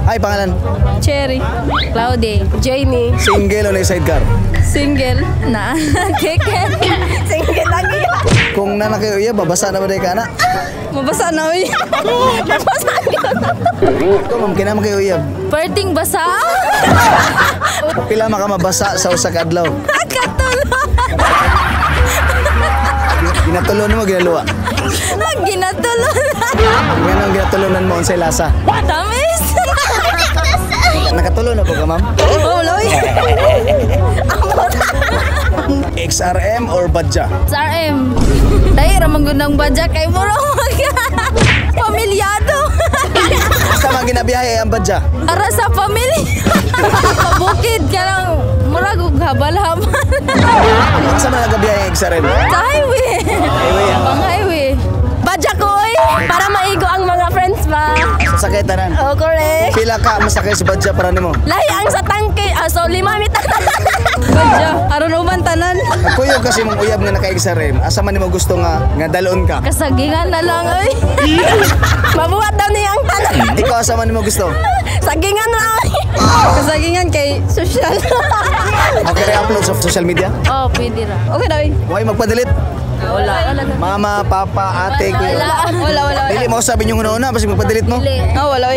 Ay, pangalan? Cherry. Cloudy. Janie. Single o na sidecar? Single. Na. Keken. Single lagi. Kung na kayo iya, babasa na ba dahil ka na? Mabasa na uy. Mabasa ka. Ikaw, ma'am, kinama kayo iya. Perting basa. Pila maka mabasa sa usa ka adlaw. Katulo. Ginatulon mo, ginaluwa. Ginatulo. Yan ang ginatulunan mo unsay lasa. Tamis. Nakatulon ako ka, ma'am? Oh, loy. XRM or Badja? SRM. Dahil ramang gundang badya kay murong pamilyado. Asa man ginabiyahe ang Badja? Para sa pamilya. Pabukid ka lang. Murag og habal-habal. Asa man nagabiyahe ang XRM? Sa highway. Highway, ah. Pang highway. Badya ko para maigo ang mga friends ba? Sasakay tanan. Oh, correct. Pila ka masakay sa Badja para nimo? Lahi ang sa tangke. So, 5 mita. Badya. Aron uban tanan. Kuyo kasi mong uyab nga naka-XRM. Asa man nimo gusto nga dalon ka? Kasagingan na lang, oy. Mabuhat daw niya ang tanan. Ikaw asa man nimo gusto? Sagingan na, oy. Kasagingan kay social. Okay ra upload sa social media? Oh, pwede ra. Okay daw. Huwag magpa-delete. Wala. Mama, papa, ate, kuya. Wala. Dili mo sabi niyo una-una basta magpa-delete mo. Oh, wala.